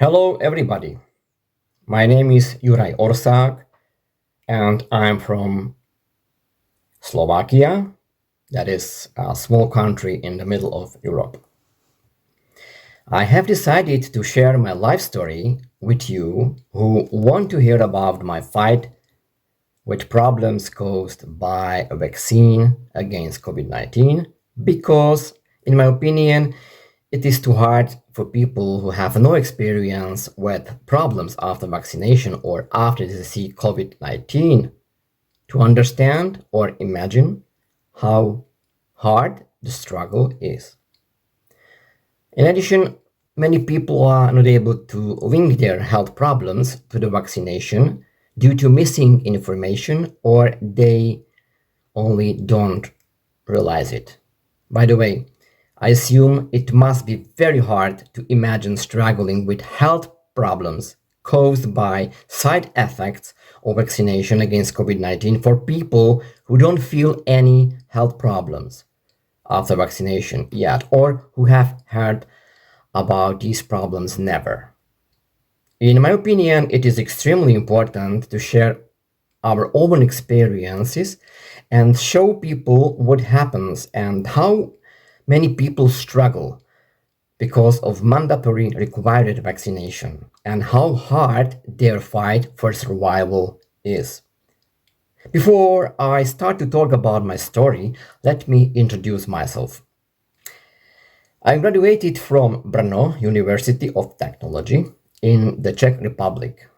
Hello, everybody. My name is Juraj Orsag, and I'm from Slovakia, that is a small country in the middle of Europe. I have decided to share my life story with you who want to hear about my fight with problems caused by a vaccine against COVID 19 because, in my opinion, it is too hard for people who have no experience with problems after vaccination or after they see COVID 19 to understand or imagine how hard the struggle is. In addition, many people are not able to link their health problems to the vaccination due to missing information or they only don't realize it. By the way, I assume it must be very hard to imagine struggling with health problems caused by side effects of vaccination against COVID 19 for people who don't feel any health problems after vaccination yet or who have heard about these problems never. In my opinion, it is extremely important to share our own experiences and show people what happens and how many people struggle because of mandatory required vaccination and how hard their fight for survival is. Before I start to talk about my story, let me introduce myself. I graduated from Brno University of Technology in the Czech Republic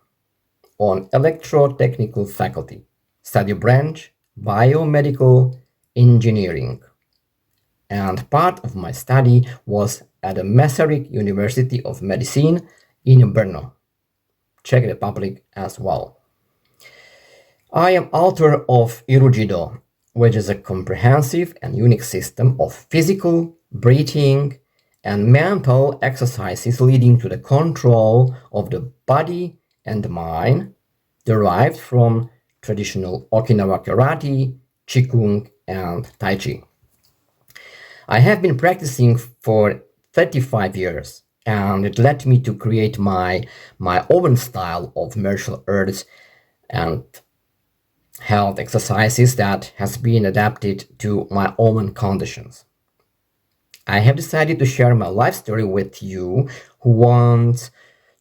on electrotechnical faculty, study branch biomedical engineering. And part of my study was at the Masaryk University of Medicine in Brno, Czech Republic as well. I am author of Iruji-do, which is a comprehensive and unique system of physical, breathing, and mental exercises leading to the control of the body and the mind, derived from traditional Okinawa karate, Qigong, and Tai Chi. I have been practicing for 35 years, and it led me to create my own style of martial arts and health exercises that has been adapted to my own conditions. I have decided to share my life story with you who want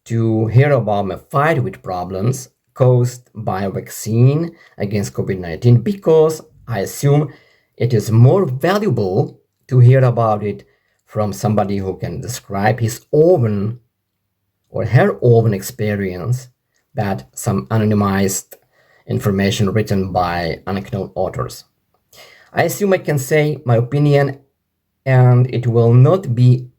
to hear about my fight with problems caused by a vaccine against COVID 19 because I assume it is more valuable to hear about it from somebody who can describe his own or her own experience that some anonymized information written by unknown authors. I assume I can say my opinion and it will not be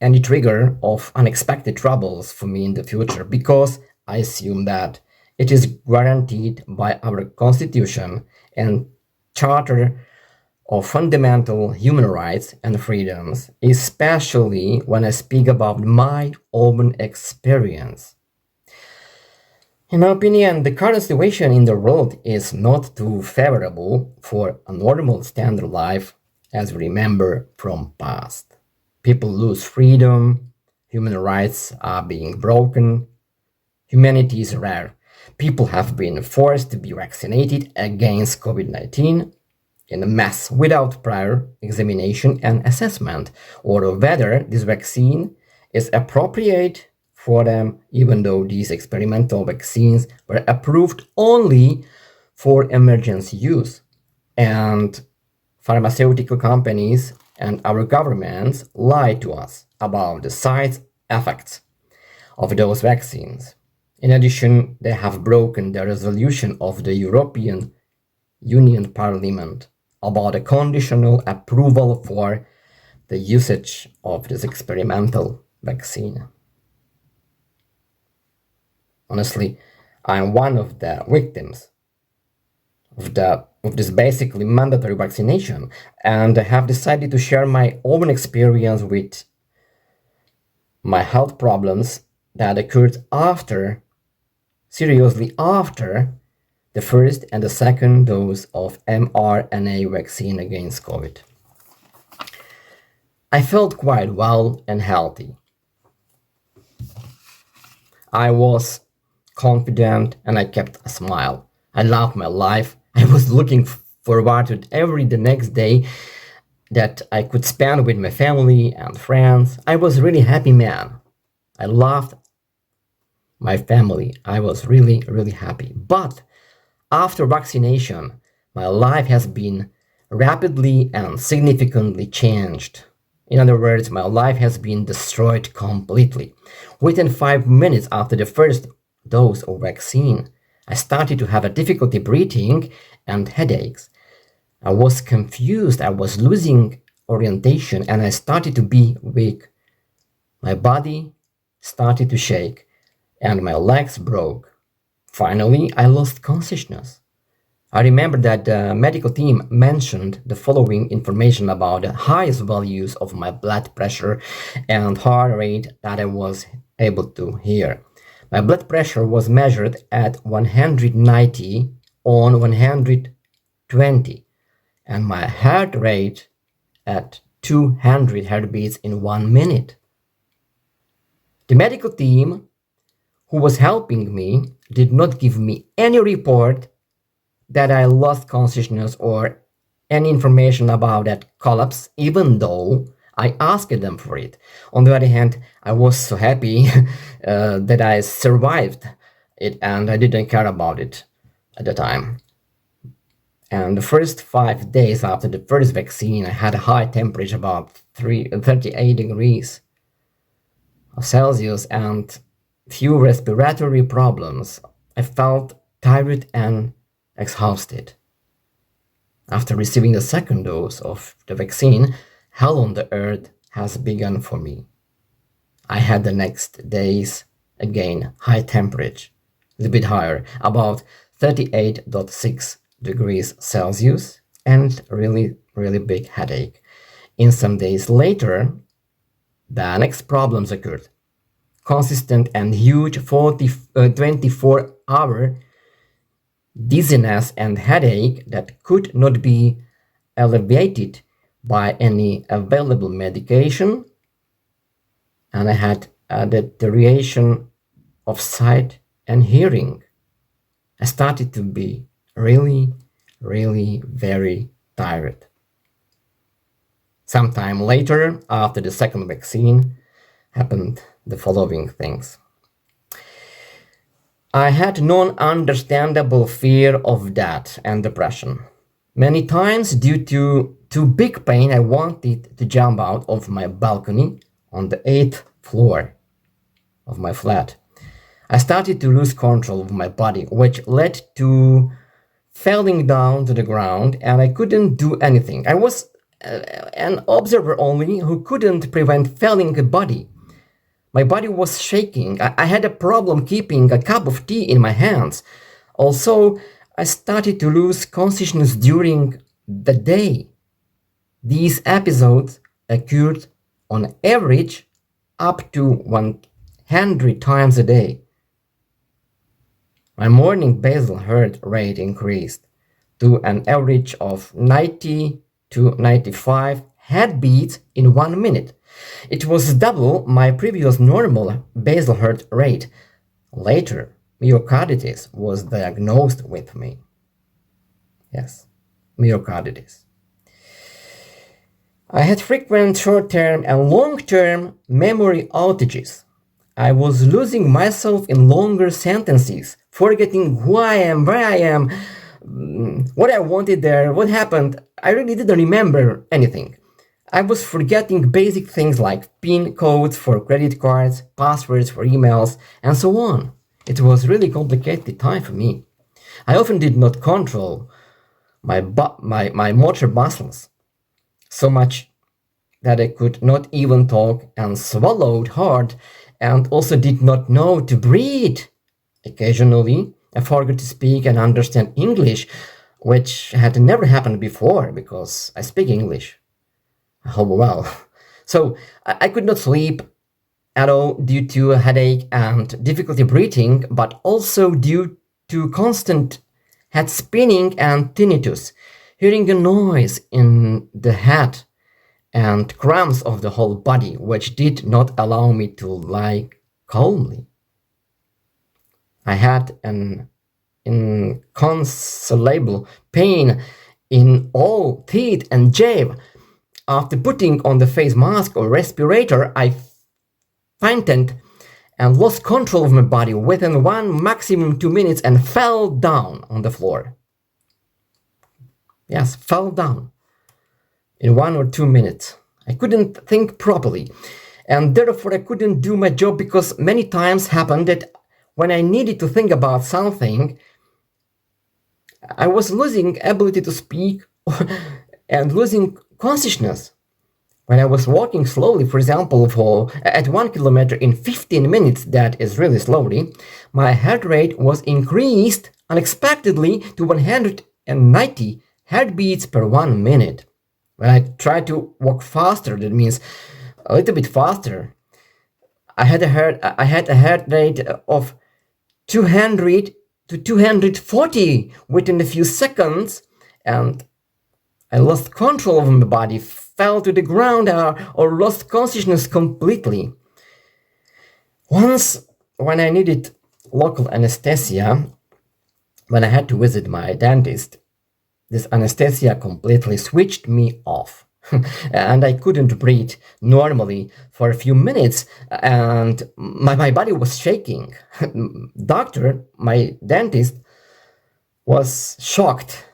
any trigger of unexpected troubles for me in the future because I assume that it is guaranteed by our constitution and charter of fundamental human rights and freedoms, especially when I speak about my own experience. In my opinion, the current situation in the world is not too favorable for a normal standard life as we remember from past. People lose freedom, human rights are being broken, humanity is rare. People have been forced to be vaccinated against COVID 19 in a mass without prior examination and assessment, or whether this vaccine is appropriate for them, even though these experimental vaccines were approved only for emergency use. And pharmaceutical companies and our governments lie to us about the side effects of those vaccines. In addition, they have broken the resolution of the European Union Parliament about a conditional approval for the usage of this experimental vaccine. Honestly, I'm one of the victims of this basically mandatory vaccination, and I have decided to share my own experience with my health problems that occurred seriously after the first and the second dose of mRNA vaccine against COVID. I felt quite well and healthy. I was confident and I kept a smile. I loved my life. I was looking forward to every the next day that I could spend with my family and friends. I was a really happy man. I loved my family. I was really, really happy. But after vaccination, my life has been rapidly and significantly changed. In other words, my life has been destroyed completely. Within 5 minutes after the first dose of vaccine, I started to have a difficulty breathing and headaches. I was confused, I was losing orientation, and I started to be weak. My body started to shake, and my legs broke. Finally, I lost consciousness. I remember that the medical team mentioned the following information about the highest values of my blood pressure and heart rate that I was able to hear. My blood pressure was measured at 190 on 120, and my heart rate at 200 heartbeats in 1 minute. The medical team who was helping me did not give me any report that I lost consciousness or any information about that collapse, even though I asked them for it. On the other hand, I was so happy that I survived it and I didn't care about it at the time. And the first 5 days after the first vaccine, I had a high temperature, about 38 degrees Celsius, and few respiratory problems. I felt tired and exhausted. After receiving the second dose of the vaccine, hell on the earth has begun for me. I had the next days again high temperature, a little bit higher, about 38.6 degrees Celsius, and really, really big headache. In some days later, the next problems occurred. Consistent and huge 24-hour dizziness and headache that could not be alleviated by any available medication, and I had a deterioration of sight and hearing. I started to be really, really very tired. Sometime later, after the second vaccine, happened the following things. I had non-understandable fear of death and depression. Many times, due to big pain, I wanted to jump out of my balcony on the 8th floor of my flat. I started to lose control of my body, which led to falling down to the ground, and I couldn't do anything. I was an observer only who couldn't prevent falling a body. My body was shaking. I had a problem keeping a cup of tea in my hands. Also, I started to lose consciousness during the day. These episodes occurred on average up to 100 times a day. My morning basal heart rate increased to an average of 90 to 95 heartbeats in 1 minute. It was double my previous normal basal heart rate. Later, myocarditis was diagnosed with me. Yes, myocarditis. I had frequent short-term and long-term memory outages. I was losing myself in longer sentences, forgetting who I am, where I am, what I wanted there, what happened. I really didn't remember anything. I was forgetting basic things like PIN codes for credit cards, passwords for emails, and so on. It was really complicated time for me. I often did not control my motor muscles so much that I could not even talk and swallowed hard, and also did not know to breathe. Occasionally, I forgot to speak and understand English, which had never happened before because I speak English. Oh well. So I could not sleep at all due to a headache and difficulty breathing, but also due to constant head spinning and tinnitus, hearing a noise in the head and cramps of the whole body, which did not allow me to lie calmly. I had an inconsolable pain in all teeth and jaw. After putting on the face mask or respirator, I fainted and lost control of my body within 1 maximum 2 minutes and fell down on the floor. Yes, fell down in 1 or 2 minutes. I couldn't think properly, and therefore I couldn't do my job, because many times happened that when I needed to think about something, I was losing ability to speak and losing consciousness. When I was walking slowly, for example, at 1 kilometer in 15 minutes, that is really slowly, my heart rate was increased unexpectedly to 190 heartbeats per 1 minute. When I tried to walk faster, that means a little bit faster, I had a heart rate of 200 to 240 within a few seconds, and I lost control of my body, fell to the ground, or lost consciousness completely. Once, when I needed local anesthesia, when I had to visit my dentist, this anesthesia completely switched me off. And I couldn't breathe normally for a few minutes, and my body was shaking. Doctor, my dentist, was shocked.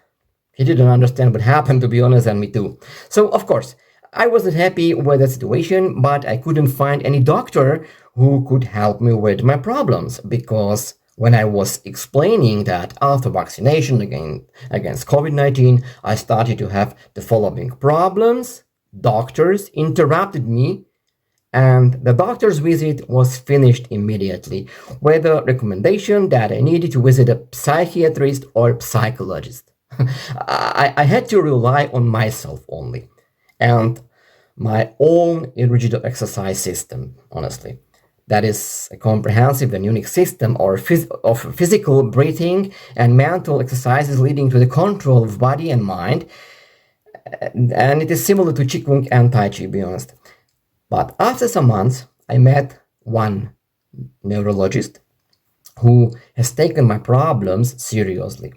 He didn't understand what happened, to be honest, and me too. So, of course, I wasn't happy with the situation, but I couldn't find any doctor who could help me with my problems, because when I was explaining that after vaccination against COVID-19, I started to have the following problems, doctors interrupted me, and the doctor's visit was finished immediately with the recommendation that I needed to visit a psychiatrist or psychologist. I had to rely on myself only and my own Iruji-do exercise system, honestly. That is a comprehensive and unique system of physical breathing and mental exercises leading to the control of body and mind. And it is similar to Qigong and Tai Chi, to be honest. But after some months, I met one neurologist who has taken my problems seriously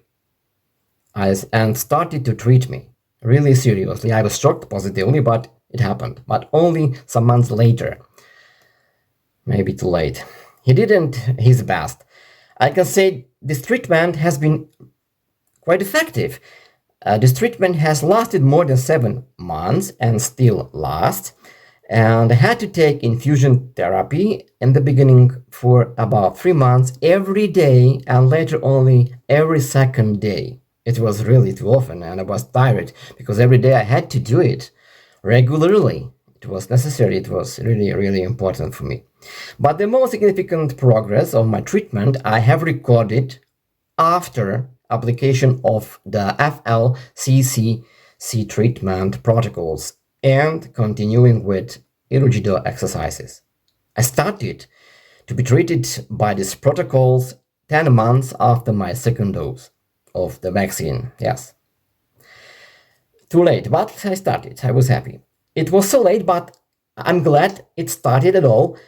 and started to treat me really seriously. I was shocked positively, but it happened. But only some months later. Maybe too late. He didn't his best. I can say this treatment has been quite effective. This treatment has lasted more than 7 months and still lasts. And I had to take infusion therapy in the beginning for about 3 months every day, and later only every second day. It was really too often, and I was tired because every day I had to do it regularly. It was necessary. It was really, really important for me. But the most significant progress of my treatment I have recorded after application of the Flccc treatment protocols and continuing with Iruji-do exercises. I started to be treated by these protocols 10 months after my second dose of the vaccine. Yes. Too late, but I started. I was happy. It was so late, but I'm glad it started at all,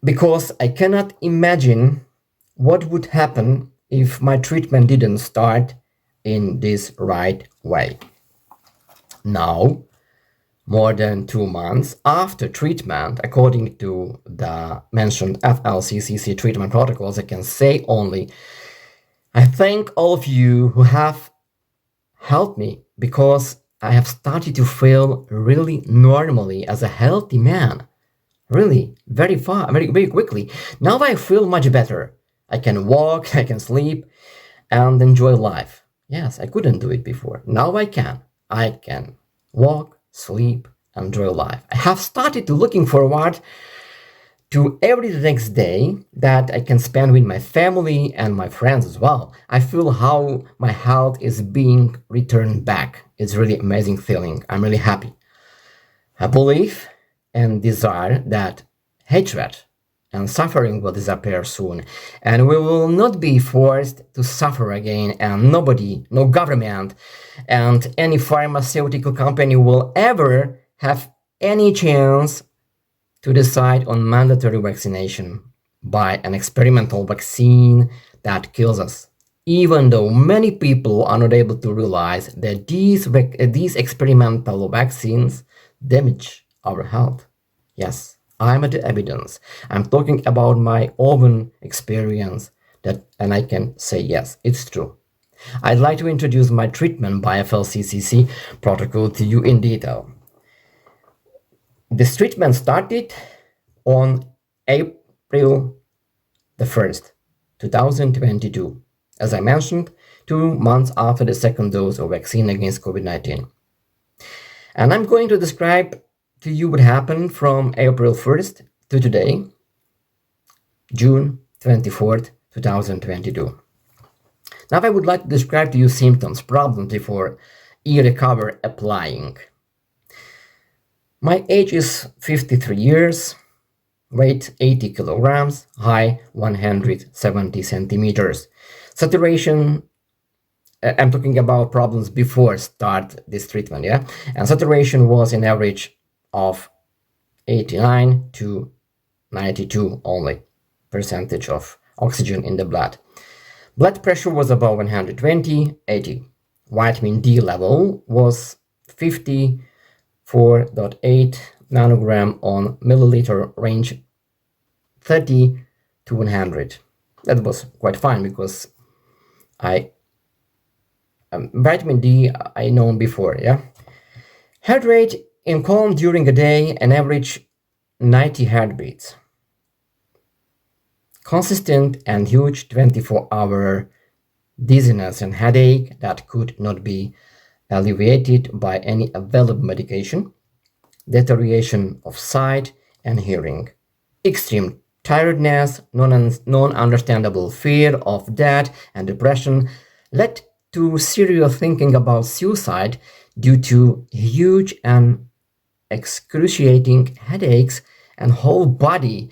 because I cannot imagine what would happen if my treatment didn't start in this right way. Now, more than 2 months after treatment, according to the mentioned Flccc treatment protocols, I can say only, I thank all of you who have helped me, because I have started to feel really normally as a healthy man. Really, very quickly. Now I feel much better. I can walk, I can sleep, and enjoy life. Yes, I couldn't do it before. Now I can. I can walk, sleep, enjoy life. I have started to looking forward to every next day that I can spend with my family and my friends as well. I feel how my health is being returned back. It's really amazing feeling. I'm really happy. I believe and desire that hatred and suffering will disappear soon, and we will not be forced to suffer again, and nobody, no government and any pharmaceutical company will ever have any chance to decide on mandatory vaccination by an experimental vaccine that kills us, even though many people are not able to realize that these experimental vaccines damage our health. Yes, I'm at the evidence. I'm talking about my own experience and I can say yes, it's true. I'd like to introduce my treatment by Flccc protocol to you in detail. This treatment started on April the 1st, 2022. As I mentioned, 2 months after the second dose of vaccine against COVID-19. And I'm going to describe to you what happened from April 1st to today, June 24th, 2022. Now I would like to describe to you symptoms, problems before recover applying. My age is 53 years, weight 80 kilograms, height 170 centimeters. Saturation, I'm talking about problems before start this treatment, yeah? And saturation was an average of 89 to 92 only percentage of oxygen in the blood. Blood pressure was above 120, 80. Vitamin D level was 54.8 nanogram on milliliter, range 30 to 100. That was quite fine because vitamin D I known before, yeah. Heart rate in calm during the day, an average 90 heartbeats. Consistent and huge 24-hour dizziness and headache that could not be alleviated by any available medication. Deterioration of sight and hearing. Extreme tiredness, non-understandable fear of death and depression led to serious thinking about suicide due to huge and excruciating headaches and whole body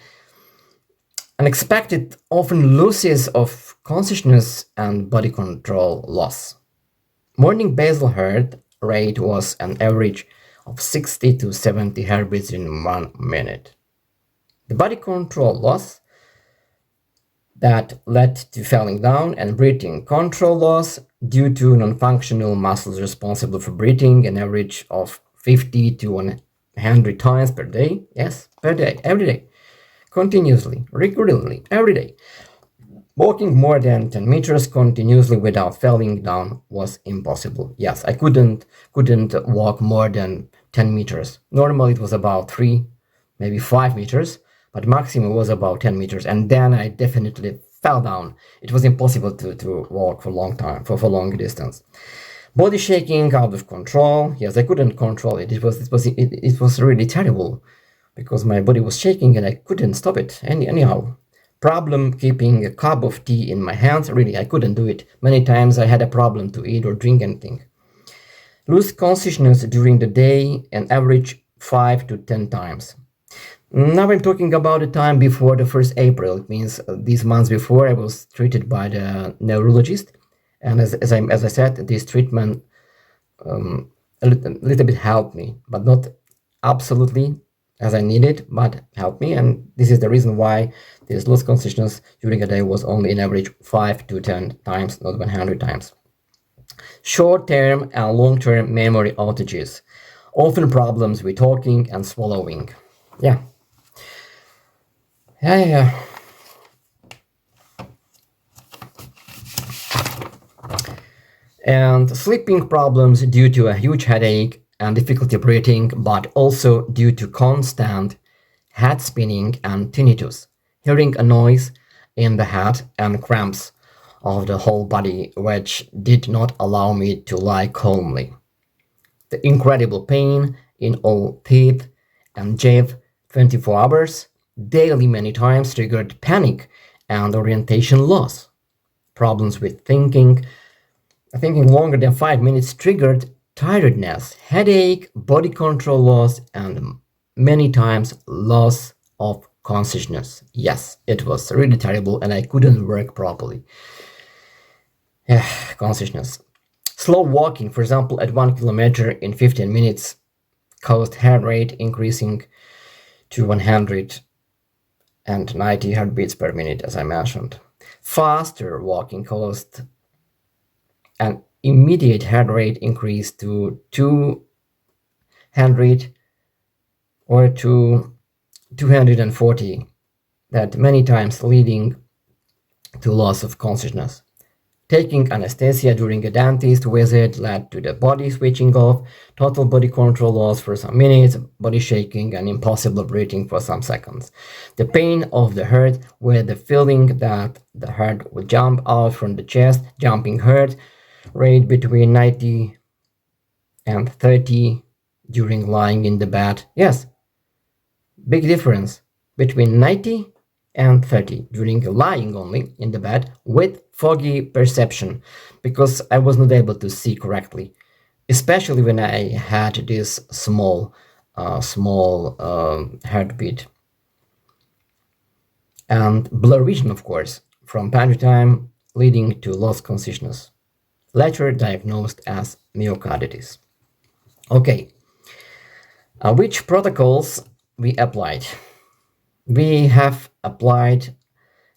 unexpected, often losses of consciousness and body control loss. Morning basal heart rate was an average of 60 to 70 heartbeats in 1 minute. The body control loss that led to falling down and breathing control loss due to non-functional muscles responsible for breathing, an average of 50 to 100 times per day. Yes, per day, every day. Continuously, regularly, every day. Walking more than 10 meters continuously without falling down was impossible. Yes, I couldn't walk more than 10 meters. Normally it was about 3, maybe 5 meters, but maximum was about 10 meters. And then I definitely fell down. It was impossible to walk for a long time, for long distance. Body shaking out of control. Yes, I couldn't control it. It was really terrible, because my body was shaking and I couldn't stop it anyhow. Problem keeping a cup of tea in my hands, really, I couldn't do it. Many times I had a problem to eat or drink anything. Lose consciousness during the day, an average 5 to 10 times. Now I'm talking about the time before the 1st April. It means these months before I was treated by the neurologist. And as I said, this treatment a little bit helped me, but not absolutely as I needed, but helped me. And this is the reason why this lost consciousness during a day was only an average 5 to 10 times, not 100 times. Short-term and long-term memory outages. Often problems with talking and swallowing. Yeah. And sleeping problems due to a huge headache and difficulty breathing, but also due to constant head spinning and tinnitus, hearing a noise in the head and cramps of the whole body, which did not allow me to lie calmly. The incredible pain in all teeth and jaw 24 hours, daily many times triggered panic and orientation loss. Problems with thinking longer than 5 minutes triggered tiredness, headache, body control loss, and many times loss of consciousness. Yes, it was really terrible and I couldn't work properly. Consciousness. Slow walking, for example, at 1 kilometer in 15 minutes caused heart rate increasing to 100 and 90 heartbeats per minute, as I mentioned. Faster walking caused an immediate heart rate increase to 200 or to 240, that many times leading to loss of consciousness. Taking anesthesia during a dentist visit led to the body switching off, total body control loss for some minutes, body shaking, and impossible breathing for some seconds. The pain of the heart, with the feeling that the heart would jump out from the chest, jumping heart rate between 90 and 30 during lying in the bed. Yes, big difference between 90 and 30 during lying only in the bed with foggy perception, because I was not able to see correctly, especially when I had this small heartbeat. And blur vision, of course, from time to time, leading to lost consciousness, later diagnosed as myocarditis. Okay, which protocols we applied? We have applied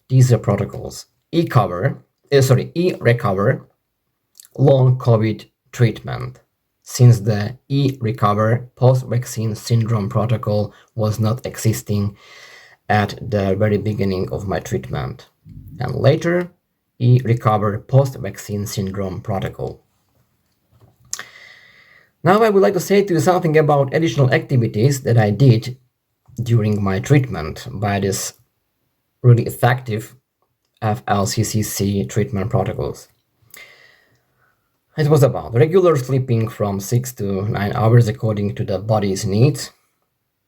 these protocols: e-recover, long COVID treatment, since the e-recover post-vaccine syndrome protocol was not existing at the very beginning of my treatment, and later e-recover post-vaccine syndrome protocol. Now I would like to say to you something about additional activities that I did during my treatment by this really effective Flccc treatment protocols. It was about regular sleeping from 6 to 9 hours according to the body's needs.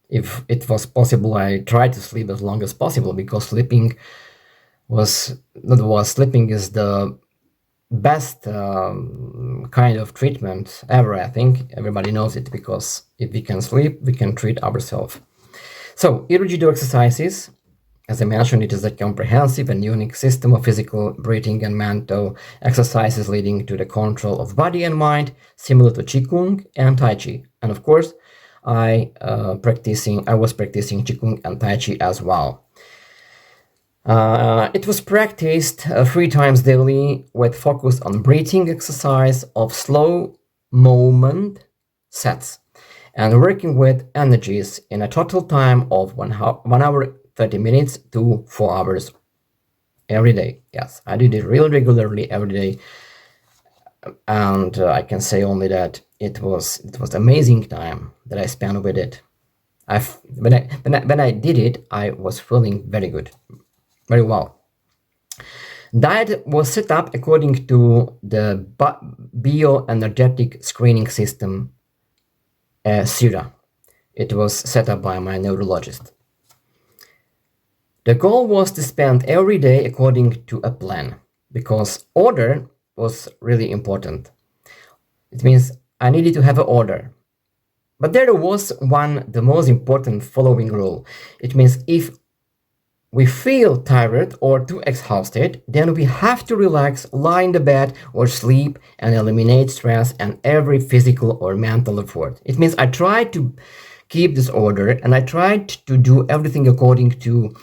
If it was possible, I tried to sleep as long as possible, because sleeping is the best kind of treatment ever. I think everybody knows it, because if we can sleep, we can treat ourselves. So, Iruji-do exercises, as I mentioned, it is a comprehensive and unique system of physical, breathing, and mental exercises leading to the control of body and mind, similar to Qigong and Tai Chi. And of course, I was practicing Qigong and Tai Chi as well. It was practiced 3 times daily with focus on breathing exercise of slow moment sets, and working with energies in a total time of 1 hour 30 minutes to 4 hours every day. Yes, I did it really regularly every day, and I can say only that it was amazing time that I spent with it. When I did it, I was feeling very good, very well. Diet was set up according to the bioenergetic screening system, SIRA. It was set up by my neurologist. The goal was to spend every day according to a plan, because order was really important. It means I needed to have an order. But there was the most important following rule. It means if we feel tired or too exhausted, then we have to relax, lie in the bed or sleep, and eliminate stress and every physical or mental effort. It means I tried to keep this order, and I tried to do everything according to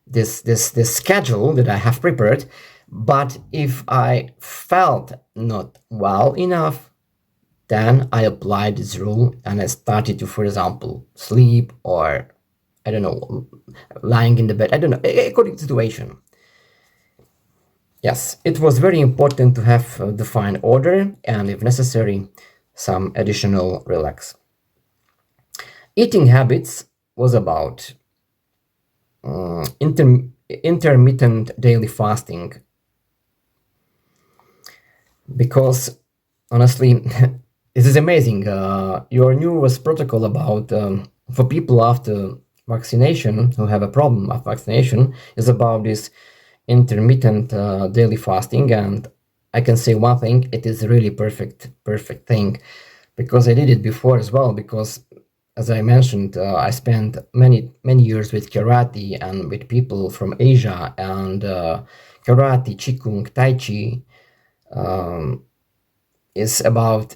this schedule that I have prepared. But if I felt not well enough, then I applied this rule and I started to, for example, sleep, or I don't know, lying in the bed, I don't know, according to the situation. Yes, it was very important to have defined order, and if necessary, some additional relax. Eating habits was about intermittent daily fasting, because honestly, this is amazing. Your newest protocol about for people after vaccination who have a problem of vaccination is about this intermittent daily fasting, and I can say one thing: it is a really perfect thing, because I did it before as well. Because as I mentioned, I spent many years with karate and with people from Asia, and karate, Qigong, Tai Chi is about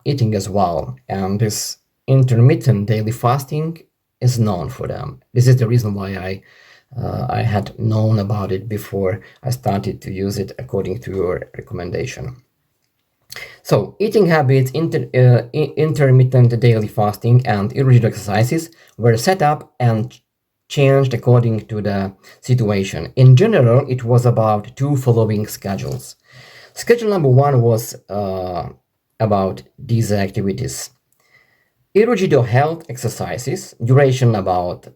eating as well, and this intermittent daily fasting is known for them. This is the reason why I I had known about it before I started to use it according to your recommendation. So, eating habits, intermittent daily fasting, and Iruji-do exercises were set up and changed according to the situation. In general, it was about two following schedules. Schedule number one was about these activities. Iruji-do health exercises, duration about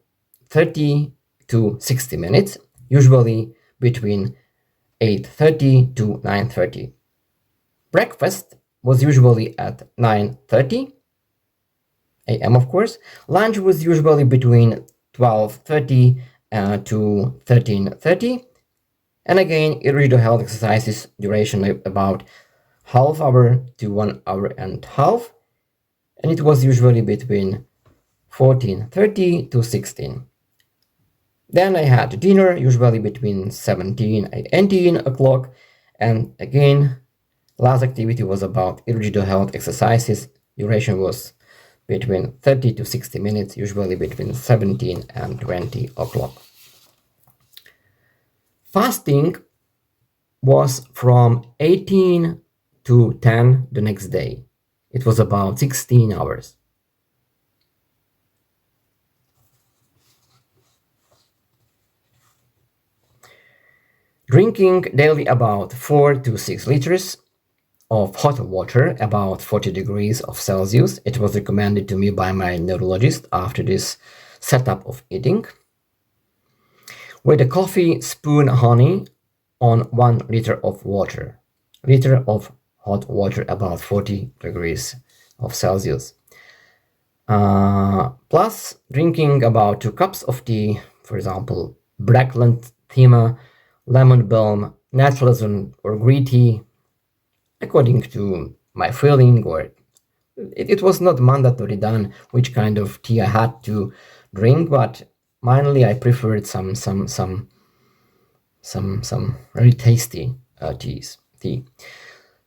30 to 60 minutes, usually between 8:30 to 9:30. Breakfast was usually at 9:30 a.m. of course. Lunch was usually between 12:30 to 13:30. And again, Iruji-do health exercises duration about half hour to 1 hour and a half. And it was usually between 14:30 to 16. Then I had dinner, usually between 17 and 18 o'clock. And again, last activity was about Iruji-do health exercises. Duration was between 30 to 60 minutes, usually between 17 and 20 o'clock. Fasting was from 18 to 10 the next day. It was about 16 hours. Drinking daily about 4 to 6 liters of hot water, about 40 degrees of Celsius. It was recommended to me by my neurologist after this setup of eating. With a coffee spoon honey on 1 liter of water. Liter of hot water, about 40 degrees of Celsius. Plus drinking about 2 cups of tea, for example, black lentima, lemon balm, naturalism, or green tea, according to my feeling, or it was not mandatory done which kind of tea I had to drink, but mainly I preferred some very tasty tea.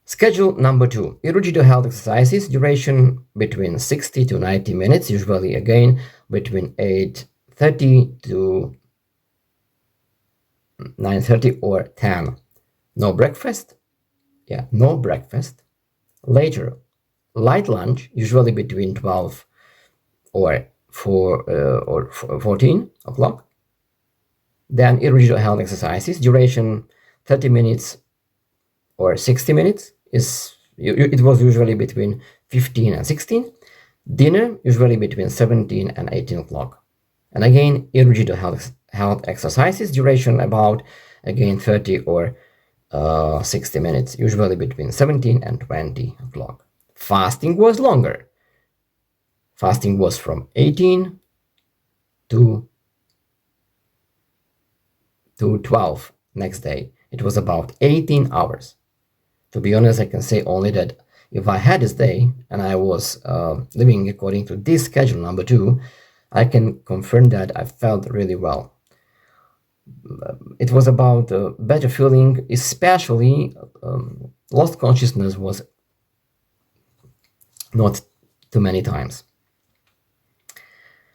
Schedule number 2, Iruji-do health exercises, duration between 60 to 90 minutes, usually again between 8:30 to 9:30 or 10. No breakfast. No breakfast. Later, light lunch, usually between 12 or 14 o'clock. Then Iruji-do health exercises, duration 30 minutes or 60 minutes. It was usually between 15 and 16. Dinner, usually between 17 and 18 o'clock. And again, Iruji-do health exercises, duration about, again, 30 or 60 minutes, usually between 17 and 20 o'clock. Fasting was longer. Fasting was from 18 to 12 next day. It was about 18 hours. To be honest, I can say only that if I had this day and I was living according to this schedule number 2, I can confirm that I felt really well. It was about a better feeling, especially lost consciousness was not too many times.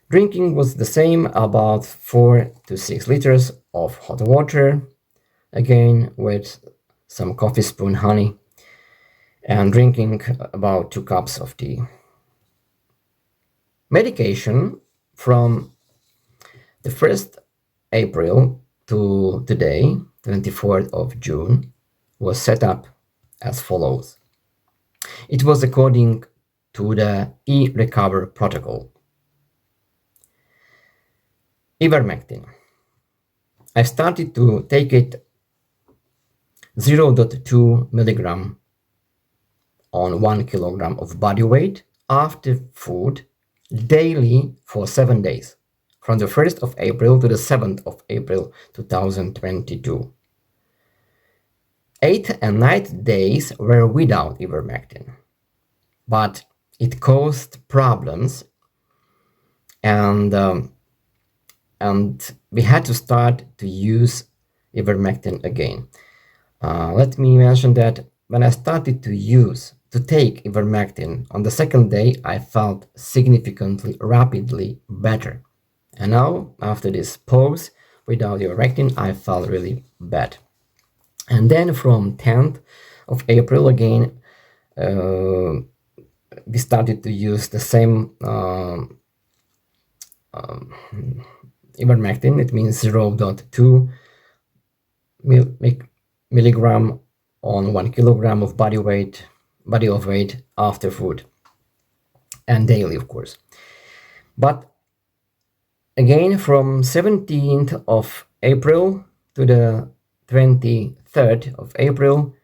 Drinking was the same, about 4 to 6 liters of hot water, again with some coffee spoon honey, and drinking about 2 cups of tea. Medication from the 1st April to today, 24th of June, was set up as follows. It was according to the e-recover protocol. Ivermectin. I started to take it 0.2 milligram on 1 kilogram of body weight after food daily for 7 days, from the 1st of April to the 7th of April 2022. 8 and 9 days were without ivermectin, but it caused problems, and we had to start to use ivermectin again. Let me mention that when I started to take ivermectin on the 2nd day, I felt significantly, rapidly better. And now, after this pause, without ivermectin, I felt really bad. And then from 10th of April again, we started to use the same ivermectin. It means 0.2 milligram on 1 kilogram of body of weight after food, and daily, of course. But again, from 17th of April to the 23rd of April,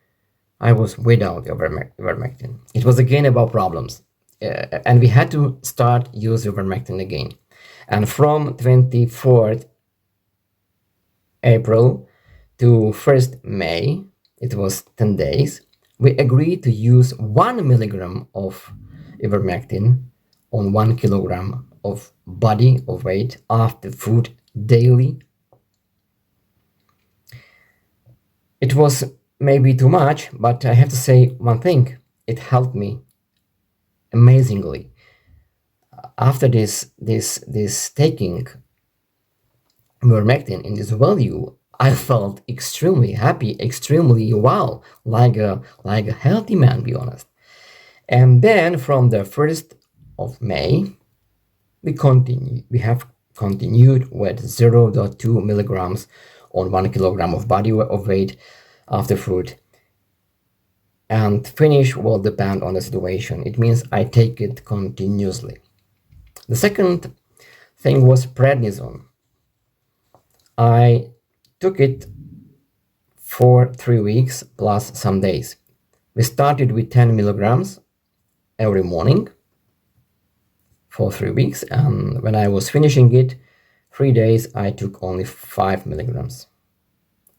I was without ivermectin. It was again about problems, and we had to start use ivermectin again. And from 24th April to 1st May, it was 10 days, we agreed to use 1 milligram of ivermectin on 1 kilogram of body of weight after food daily. It was maybe too much, but I have to say one thing: it helped me amazingly. After this taking ivermectin in this value, I felt extremely happy, extremely well, like a healthy man, be honest. And then from the 1st of May, we have continued with 0.2 milligrams on 1 kilogram of body of weight after food, and finish will depend on the situation. It means I take it continuously. The second thing was prednisone. I took it for 3 weeks plus some days. We started with 10 milligrams every morning for 3 weeks, and when I was finishing it, 3 days, I took only 5 milligrams.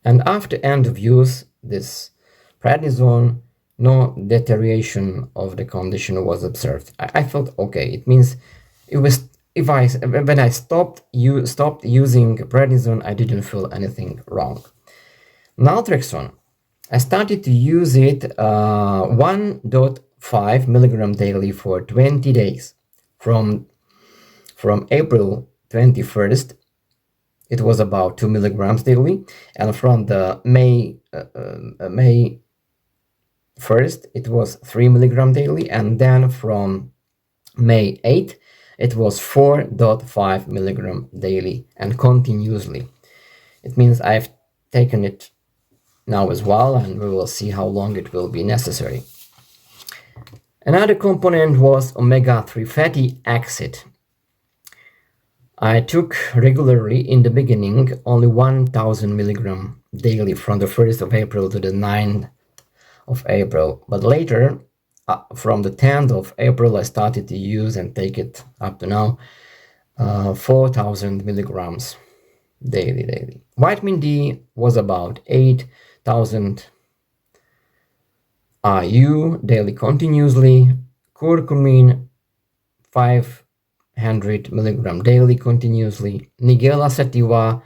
And after end of use this prednisone, no deterioration of the condition was observed. I felt okay. It means it was when I stopped using prednisone, I didn't feel anything wrong. Naltrexone, I started to use it 1.5 milligram daily for 20 days. From April 21st, it was about 2 milligrams daily, and from the May 1st, it was 3 milligram daily, and then from May 8th, it was 4.5 milligram daily and continuously. It means I've taken it now as well, and we will see how long it will be necessary. Another component was omega-3 fatty acid. I took regularly in the beginning only 1000 milligram daily from the 1st of April to the 9th of April, but later from the 10th of April, I started to use and take it up to now 4,000 milligrams daily. Vitamin D was about 8,000 IU daily continuously. Curcumin 500 milligram daily continuously. Nigella sativa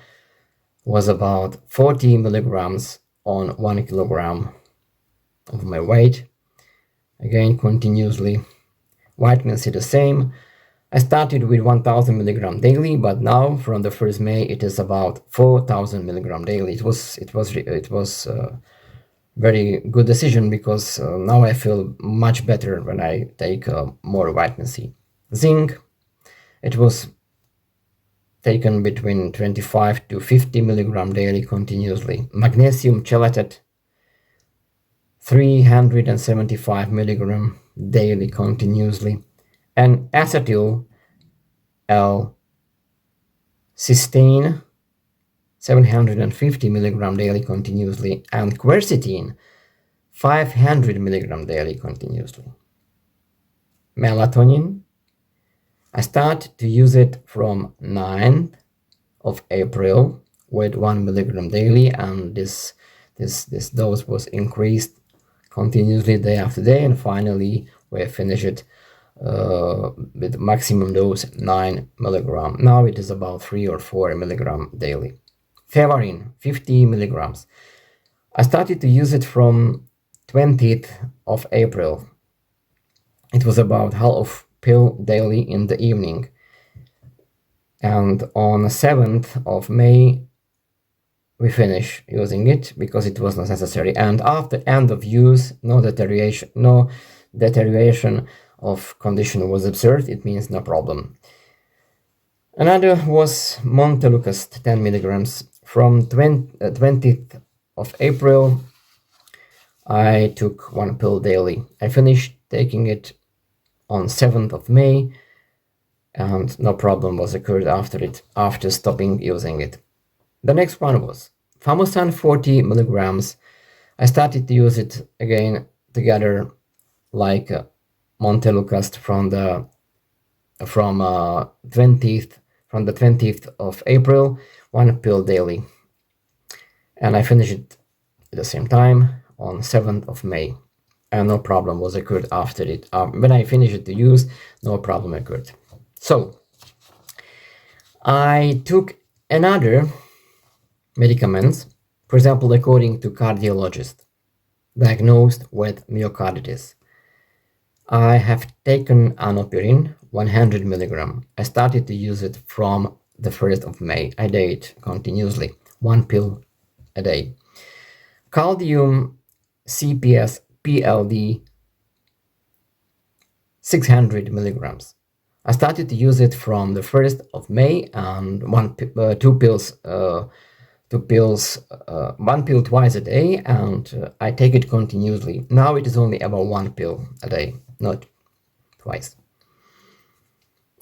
was about 40 milligrams on 1 kilogram of my weight, again continuously. Vitamin C the same. I started with 1000 milligram daily, but now from the 1st May it is about 4000 milligram daily. It was very good decision, because now I feel much better when I take more vitamin C. Zinc, it was taken between 25 to 50 milligram daily continuously. Magnesium chelated 375 milligram daily continuously, and acetyl L-cysteine 750 milligram daily continuously, and quercetin 500 milligram daily continuously. Melatonin, I start to use it from 9th of April with 1 milligram daily, and this dose was increased continuously day after day, and finally we finish it with maximum dose 9 milligram. Now it is about 3 or 4 milligram daily. Fevarin 50 milligrams. I started to use it from 20th of April. It was about half pill daily in the evening, and on 7th of May we finish using it because it was not necessary. And after end of use, no deterioration of condition was observed. It means no problem. Another was montelukast 10 milligrams. From 20th of April, I took one pill daily. I finished taking it on 7th of May, and no problem was occurred after stopping using it. The next one was Famosan 40 milligrams. I started to use it again together like montelukast from the 20th of April, one pill daily. And I finished it at the same time on 7th of May. And no problem was occurred after it. When I finished it to use, no problem occurred. So I took another medicaments, for example, according to cardiologist, diagnosed with myocarditis. I have taken anopirin 100 milligram. I started to use it from the 1st of May. I did it continuously, one pill a day. Calcium CPS PLD 600 milligrams. I started to use it from the 1st of May, and one pill twice a day, and I take it continuously. Now it is only about one pill a day, not twice.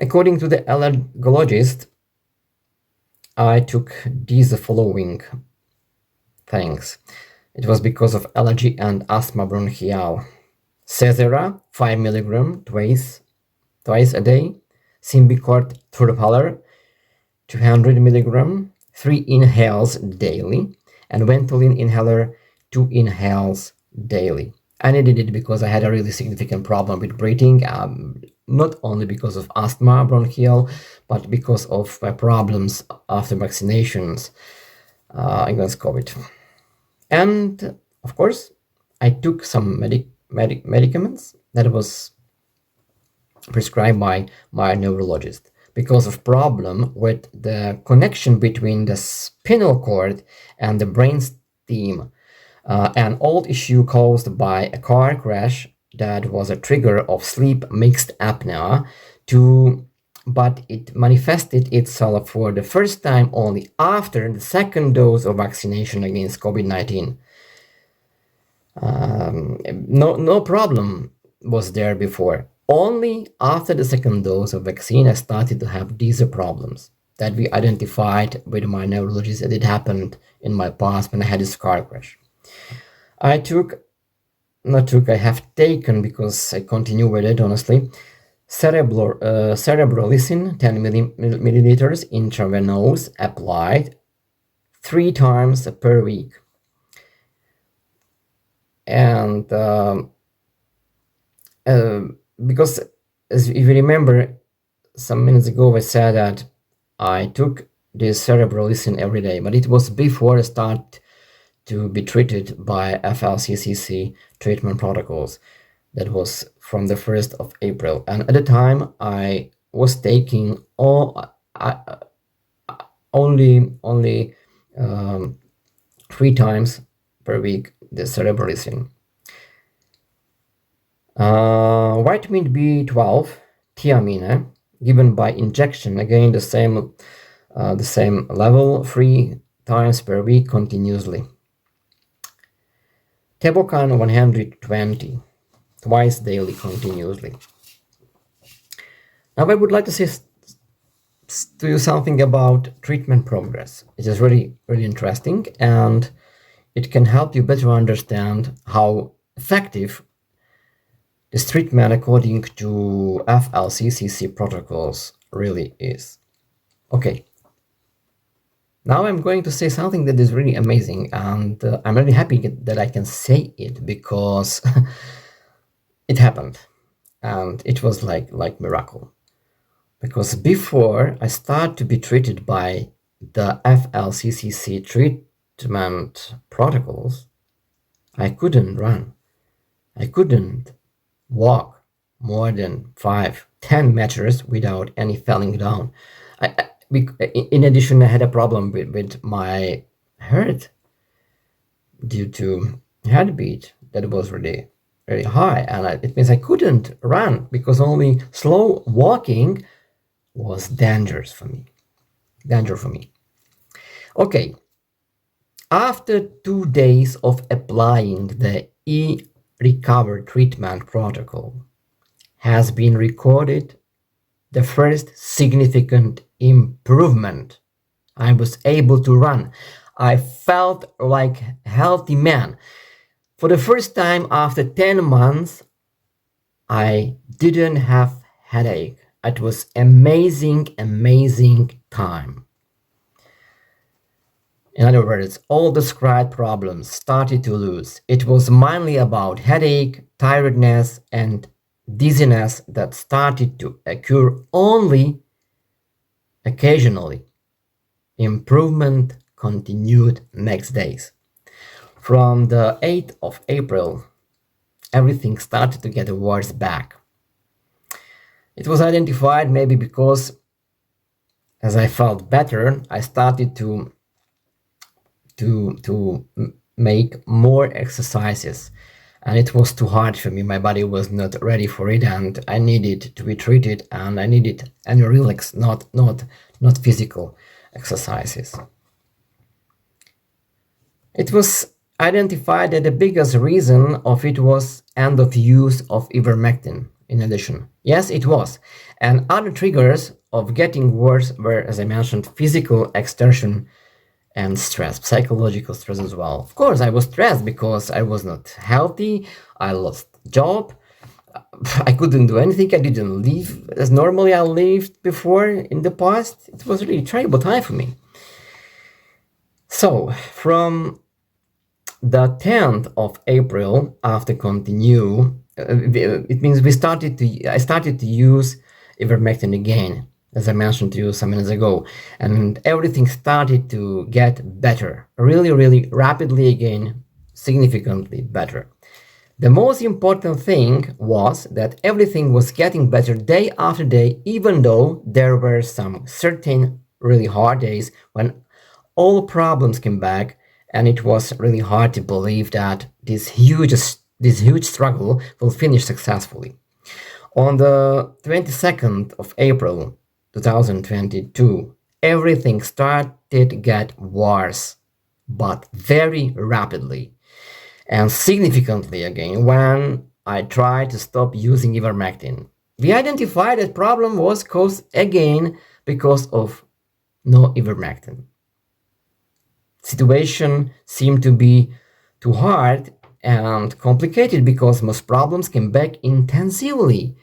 According to the allergist, I took these following things. It was because of allergy and asthma bronchial. Cesera 5 milligram twice a day. Symbicort Turvaler 200 milligram, 3 inhales daily, and Ventolin inhaler 2 inhales daily. I needed it because I had a really significant problem with breathing, not only because of asthma bronchial, but because of my problems after vaccinations against COVID. And of course, I took some medicaments that was prescribed by my neurologist because of problem with the connection between the spinal cord and the brainstem, an old issue caused by a car crash that was a trigger of sleep mixed apnea, but it manifested itself for the first time only after the second dose of vaccination against COVID-19. No problem was there before. Only after the second dose of vaccine, I started to have these problems that we identified with my neurologist that it happened in my past when I had this car crash. I have taken, because I continue with it honestly, cerebrolysin 10 milliliters intravenous applied 3 times per week. And because, as if you remember, some minutes ago I said that I took this cerebrolysin every day, but it was before I start to be treated by Flccc treatment protocols. That was from the 1st of April, and at the time I was taking only 3 times per week the cerebrolysin. Vitamin B12, thiamine, given by injection, again the same level, 3 times per week continuously. Tebocan 120, twice daily continuously. Now I would like to say to you something about treatment progress. It is really, really interesting, and it can help you better understand how effective this treatment according to Flccc protocols really is. Okay. Now I'm going to say something that is really amazing, and I'm really happy that I can say it because it happened, and it was like miracle. Because before I start to be treated by the Flccc treatment protocols, I couldn't run. I couldn't walk more than 5-10 meters without any falling down. In addition, I had a problem with my hurt due to heartbeat that was really very high, and it means I couldn't run because only slow walking was dangerous for me. Danger for me. Okay, after 2 days of applying the e-recover treatment protocol, has been recorded the first significant improvement. I was able to run. I felt like a healthy man. For the first time after 10 months, I didn't have headache. It was amazing, amazing time. In other words, all described problems started to lose. It was mainly about headache, tiredness, and dizziness that started to occur only occasionally. Improvement continued next days. From the 8th of April, everything started to get worse back. It was identified maybe because as I felt better, I started to make more exercises, and it was too hard for me. My body was not ready for it, and I needed to be treated, and I needed and relax, not physical exercises. It was identified that the biggest reason of it was end of use of ivermectin. In addition, yes, it was, and other triggers of getting worse were, as I mentioned, physical exertion and stress, psychological stress as well. Of course, I was stressed because I was not healthy. I lost job. I couldn't do anything. I didn't live as normally I lived before in the past. It was really a terrible time for me. So from the 10th of April, after continue, it means I started to use ivermectin again, as I mentioned to you some minutes ago, and everything started to get better, really, really rapidly again, significantly better. The most important thing was that everything was getting better day after day, even though there were some certain really hard days when all problems came back, and it was really hard to believe that this huge struggle will finish successfully. On the 22nd of April 2022, everything started to get worse, but very rapidly and significantly again when I tried to stop using ivermectin. We identified that problem was caused again because of no ivermectin. Situation seemed to be too hard and complicated because most problems came back intensively.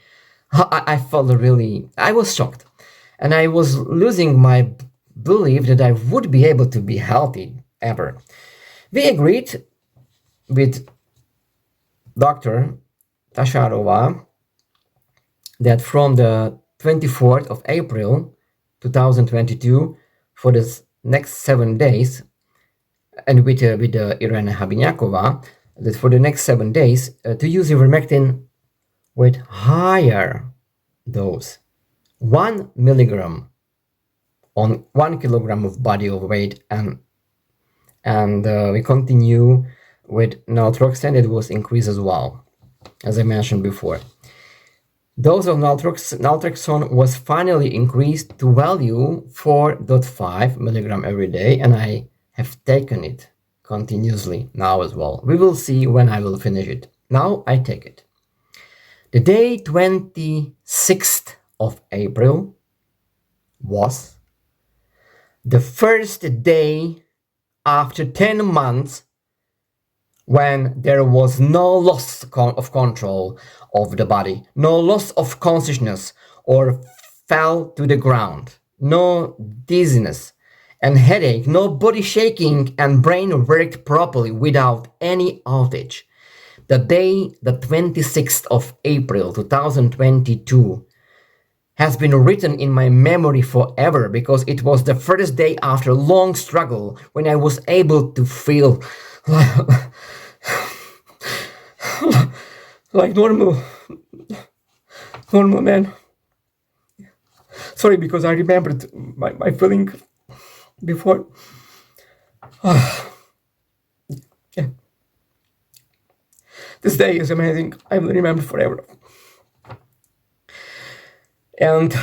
I felt really, I was shocked, and I was losing my belief that I would be able to be healthy ever. We agreed with Dr. Tasharova that from the 24th of April 2022 for the next 7 days, and with Irina Habinyakova, that for the next 7 days to use ivermectin with higher dose, 1 milligram on 1 kilogram of body of weight, and we continue with naltrexone. It was increased as well, as I mentioned before. Dose of naltrexone was finally increased to value 4.5 milligram every day, and I have taken it continuously now as well. We will see when I will finish it. Now I take it. The day 26th of April was the first day after 10 months when there was no loss of control of the body, no loss of consciousness or fell to the ground, no dizziness and headache, no body shaking, and brain worked properly without any outage. The day, the 26th of April 2022, has been written in my memory forever because it was the first day after a long struggle when I was able to feel like normal man. Sorry, because I remembered my feeling before. Yeah. This day is amazing. I will remember forever. And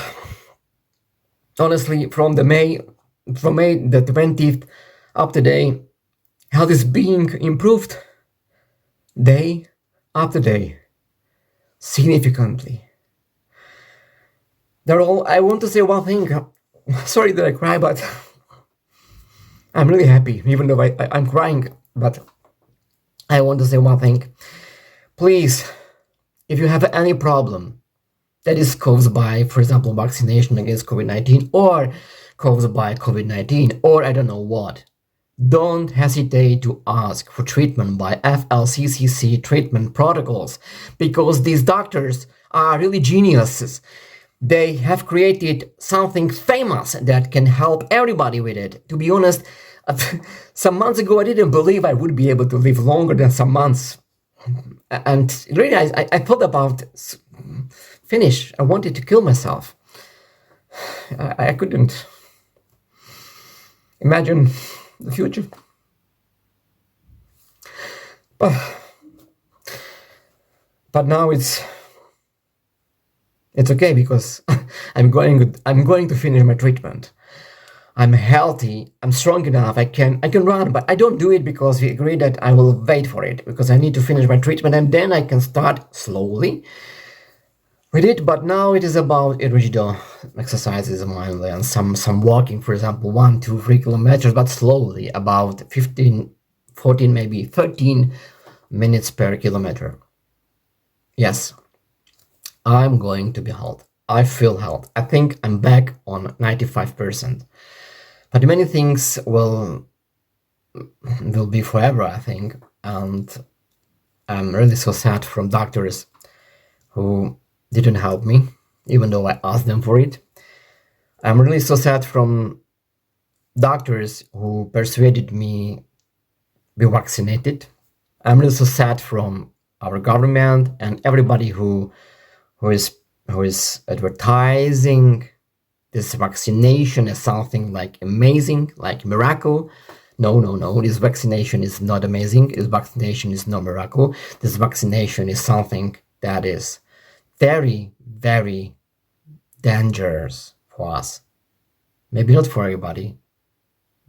honestly, from May the 20th up to today, health is being improved day after day, significantly. I want to say one thing. Sorry that I cry, but I'm really happy, even though I'm crying. But I want to say one thing. Please, if you have any problem that is caused by, for example, vaccination against COVID-19 or caused by COVID-19 or I don't know what, don't hesitate to ask for treatment by Flccc treatment protocols, because these doctors are really geniuses. They have created something famous that can help everybody with it. To be honest, some months ago I didn't believe I would be able to live longer than some months. And really, I thought about finish. I wanted to kill myself. I couldn't imagine the future. But now it's okay, because I'm going to finish my treatment. I'm healthy, I'm strong enough, I can run, but I don't do it because we agreed that I will wait for it, because I need to finish my treatment and then I can start slowly with it. But now it is about Iruji-do exercises mainly, and some walking, for example, 1, 2, 3 kilometers, but slowly, about 15, 14, maybe 13 minutes per kilometer. Yes, I'm going to be healthy. I feel healthy. I think I'm back on 95%. But many things will be forever, I think. And I'm really so sad from doctors who didn't help me, even though I asked them for it. I'm really so sad from doctors who persuaded me be vaccinated. I'm really so sad from our government and everybody who is advertising this vaccination as something like amazing, like miracle. No, this vaccination is not amazing. This vaccination is no miracle. This vaccination is something that is very, very dangerous for us. Maybe not for everybody,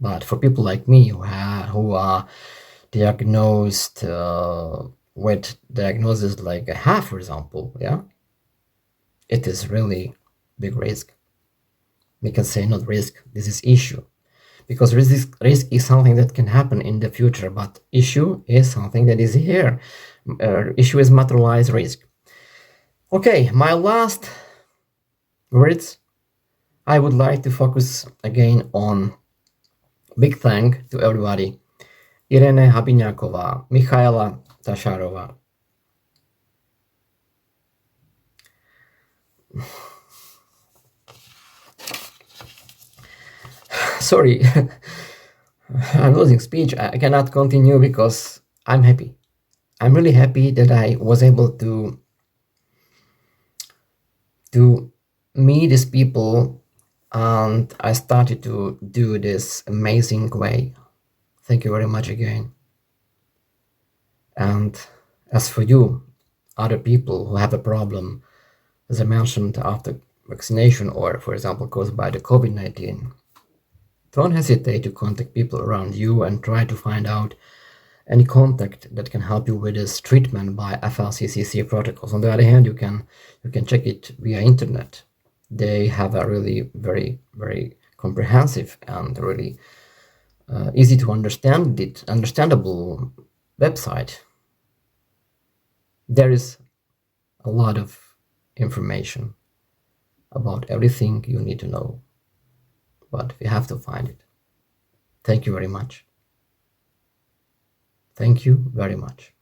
but for people like me who are diagnosed with diagnosis like I have, for example, yeah, it is really big risk. We can say not risk, this is issue. Because risk is something that can happen in the future, but issue is something that is here. Issue is materialized risk. Okay, my last words, I would like to focus again on big thank to everybody. Irene Habiňáková, Michaela Tašárová. Sorry, I'm losing speech. I cannot continue because I'm happy. I'm really happy that I was able to meet these people, and I started to do this amazing way. Thank you very much again. And as for you, other people who have a problem, as I mentioned, after vaccination or, for example, caused by the COVID-19, don't hesitate to contact people around you and try to find out any contact that can help you with this treatment by Flccc protocols. On the other hand, you can check it via internet. They have a really very, very comprehensive and really easy to understandable website. There is a lot of information about everything you need to know, but we have to find it. Thank you very much. Thank you very much.